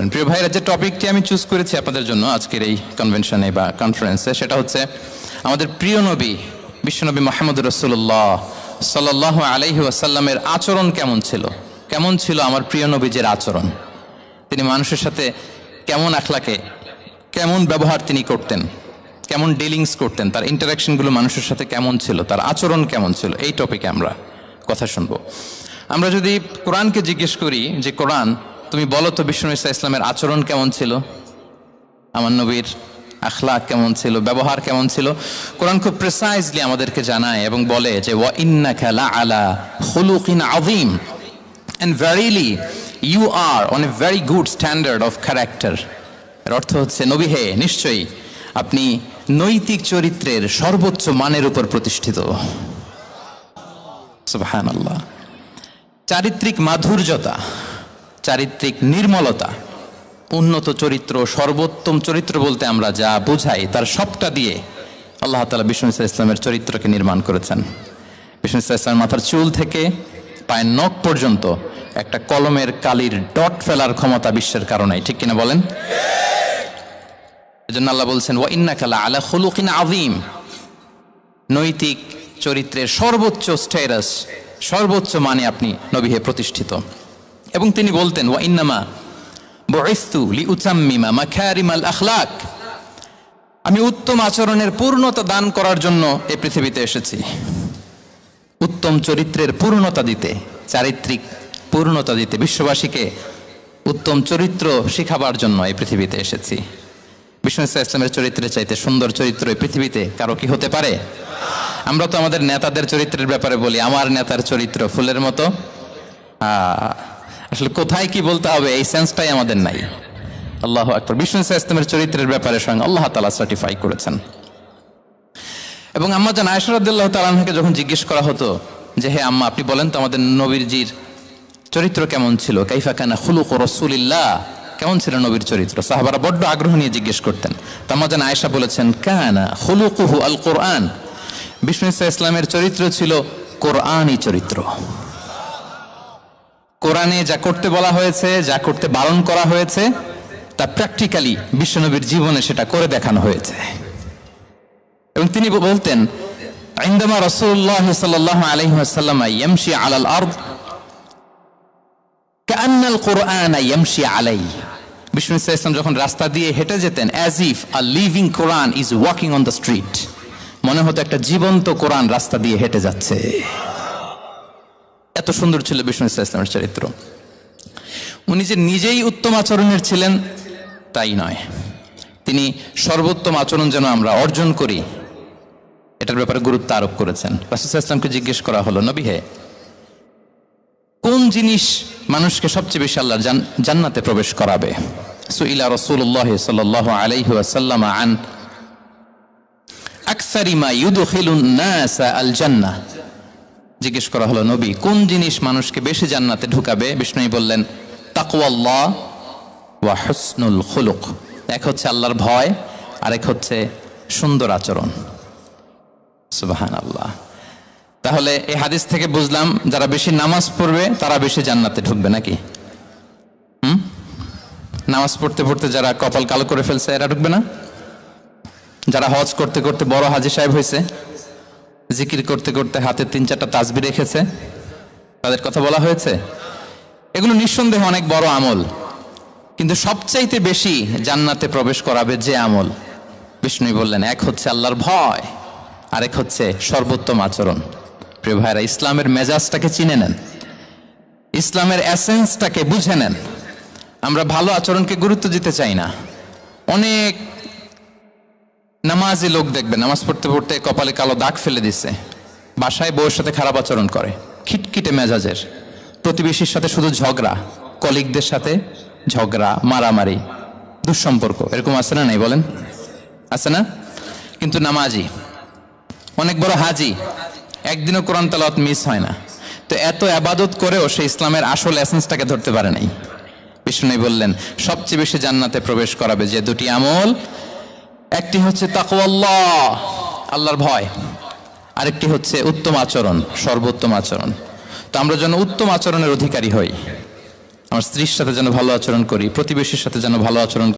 করবেন। প্রিয় ভাইরা, যে টপিকটি আমি চুজ করেছি আপনাদের জন্য আজকের এই কনভেনশনে বা কনফারেন্সে, সেটা হচ্ছে আমাদের প্রিয় নবী বিশ্বনবী মুহাম্মদ রাসূলুল্লাহ সাল্লাল্লাহু আলাইহি ওয়াসাল্লামের আচরণ কেমন ছিল। কেমন ছিল আমার প্রিয় নবীজির আচরণ? তিনি মানুষের সাথে কেমন আখলাকে, কেমন ব্যবহার তিনি করতেন, কেমন ডিলিংস করতেন, তার ইন্টারাকশনগুলো মানুষের সাথে কেমন ছিল, তার আচরণ কেমন ছিল, এই টপিকে আমরা কথা শুনবো। আমরা যদি কোরআনকে জিজ্ঞেস করি যে কোরআন, তুমি বলো তো বিশ্বনবী ইসলামের আচরণ কেমন ছিল, আমার নবীর আখলাক কেমন ছিল, ব্যবহার কেমন ছিল, কোরআন খুব প্রিসাইজলি আমাদেরকে জানায় এবং বলে যে ওয়া ইন্নাকা লাআলা খুলুকিন আযীম, and verily you are on a very good standard of character. এর অর্থ হচ্ছে, নবী হে, নিশ্চয়ই আপনি নৈতিক চরিত্রের সর্বোচ্চ মানের উপর প্রতিষ্ঠিত। সুবহানাল্লাহ। চারিত্রিক মাধুর্যতা, চারিত্রিক নির্মলতা, উন্নত চরিত্র, সর্বোত্তম চরিত্র বলতে আমরা যা বুঝাই তার সবটা দিয়ে আল্লাহ তাআলা বিশ্বনবী ইসলামের চরিত্রকে নির্মাণ করেছেন। বিশ্বনবী ইসলামের মাথার চুল থেকে পায়ের নখ পর্যন্ত একটা কলমের কালির ডট ফেলার ক্ষমতা বিশ্বের কারণে, ঠিক কিনা বলেন? এজন্য আল্লাহ বলছেন ওয়া ইন্নাকা লাআলা খুলুকিন আযীম, নৈতিক চরিত্রের সর্বোচ্চ স্ট্যাটাস, সর্বোচ্চ মানে আপনি নবী হে প্রতিষ্ঠিত। এবং তিনি বলতেন ওয়া ইন্নামা বুইসতু লিউতাম্মিমা মাকারিমাল আখলাক, আমি উত্তম আচরণের পূর্ণতা দান করার জন্য এই পৃথিবীতে এসেছি। উত্তম চরিত্রের পূর্ণতা দিতে, চারিত্রিক পূর্ণতা দিতে, বিশ্ববাসীকে উত্তম চরিত্র শিখাবার জন্য এই পৃথিবীতে এসেছি। বিশ্বনবী ইসলামের চরিত্রের চাইতে সুন্দর চরিত্র এই পৃথিবীতে কারো কি হতে পারে? আমরা তো আমাদের নেতাদের চরিত্রের ব্যাপারে বলি, আমার নেতার চরিত্র ফুলের মতো। আসলে কোথায় কি বলতে হবে এই সেন্সটাই আমাদের নাই। আল্লাহু আকবার। বিশ্বনবী ইসলামের চরিত্রের ব্যাপারে স্বয়ং আল্লাহ তাআলা সার্টিফাই করেছেন। এবং আম্মা জান আয়েশা রাদিয়াল্লাহু তাআলা আনহাকে যখন জিজ্ঞেস করা হতো যে হে আম্মা, আপনি বলেন তো আমাদের নবীজির চরিত্র কেমন ছিল, কাইফা কানা খুলুকু রাসূলিল্লাহ, কেমন ছিল নবীর চরিত্র, সাহাবারা বড্ড আগ্রহ নিয়ে জিজ্ঞেস করতেন। তো আম্মা জান আয়েশা বলেছেন কানা খুলুকুহু আল কোরআন, বিষ্ণু ইসলামের চরিত্র ছিল কোরআনী চরিত্র। কোরআনে যা করতে বলা হয়েছে, যা করতে বারণ করা হয়েছে, তা প্র্যাকটিক্যালি বিশ্বনবীর জীবনে সেটা করে দেখানো হয়েছে। এবং তিনি বলতেন ইনদামা রাসূলুল্লাহ সাল্লাল্লাহু আলাইহি ওয়াসাল্লাম ইয়ামশি আলাল আরদ কাআন্নাল কুরআন ইয়ামশি আলাইহি, বিষ্ণু ইসলাম যখন রাস্তা দিয়ে হেঁটে যেতেন, as if a living Quran is walking on the street, মনে হতো একটা জীবন্ত কোরআন রাস্তা দিয়ে হেঁটে যাচ্ছে। এত সুন্দর ছিল বিষ্ণু ইসলামের চরিত্র। উনি যে নিজেই উত্তম আচরণের ছিলেন তাই নয়, তিনি সর্বোত্তম আচরণ যেন আমরা অর্জন করি এটার ব্যাপারে গুরুত্ব আরোপ করেছেন। রাসূল সাল্লাল্লাহু আলাইহি ওয়াসাল্লামকে জিজ্ঞেস করা হলো, নবী হে, কোন জিনিস মানুষকে সবচেয়ে বেশি আল্লাহর জান্নাতে প্রবেশ করাবে? সুইলা রাসূলুল্লাহ সাল্লাল্লাহু আলাইহি ওয়াসাল্লাম আন আকসারি মা ইউদখিলুন নাস আল জান্নাহ, জিজ্ঞেস করা হলো নবী কোন জিনিস মানুষকে বেশি জান্নাতে ঢুকাবে? বিষ্ণু বললেন তাকওয়াল্লাহ ওয়া হুসনুল খুলুক, এক হচ্ছে আল্লাহর ভয়, আরেক হচ্ছে সুন্দর আচরণ। সুবহানাল্লাহ। তাহলে এই হাদিস থেকে বুঝলাম যারা বেশি নামাজ পড়বে তারা বেশি জান্নাতে ঢুকবে নাকি? নামাজ পড়তে পড়তে যারা কপাল কালো করে ফেলছে এরা ঢুকবে না? যারা হজ করতে করতে বড় হাজী সাহেব হয়েছে, জিকির করতে করতে হাতে 3-4টা তাসবিহ রেখেছে, তাদের কথা বলা হয়েছে। এগুলো নিঃসন্দেহে অনেক বড় আমল, কিন্তু সবচাইতে বেশি জান্নাতে প্রবেশ করাবে যে আমল, বিষ্ণু বললেন এক হচ্ছে আল্লাহর ভয়, আরেক হচ্ছে সর্বোত্তম আচরণ। প্রিয় ভাইরা, ইসলামের মেজাজটাকে চিনে নেন, ইসলামের এসেন্সটাকে বুঝে নেন। আমরা ভালো আচরণকে গুরুত্ব দিতে চাই না। অনেক নামাজি লোক দেখবেন নামাজ পড়তে পড়তে কপালে কালো দাগ ফেলে দিচ্ছে, বাসায় বউয়ের সাথে খারাপ আচরণ করে, খিটখিটে মেজাজের, প্রতিবেশীর সাথে শুধু ঝগড়া, কলিগদের সাথে ঝগড়া, মারামারি, দুঃসম্পর্ক, এরকম আছে না নাই বলেন? আছে না? কিন্তু নামাজি, অনেক বড় হাজি, একদিনও কোরআন তেলাওয়াত মিস হয় না। তো এত ইবাদত করেও সে ইসলামের আসল এসেন্সটাকে ধরতে পারে নাই। বিষ্ণু বললেন সবচেয়ে বেশি জান্নাতে প্রবেশ করাবে যে দুটি আমল, একটি হচ্ছে তাকওয়াল্লাহ, আল্লাহর ভয়, আরেকটি হচ্ছে উত্তম আচরণ, সর্বোত্তম আচরণ। তো আমরা যেন উত্তম আচরণের অধিকারী হই, আমার স্ত্রীর সাথে যেন ভালো আচরণ করি, প্রতিবেশীর সাথে যেন ভালো আচরণ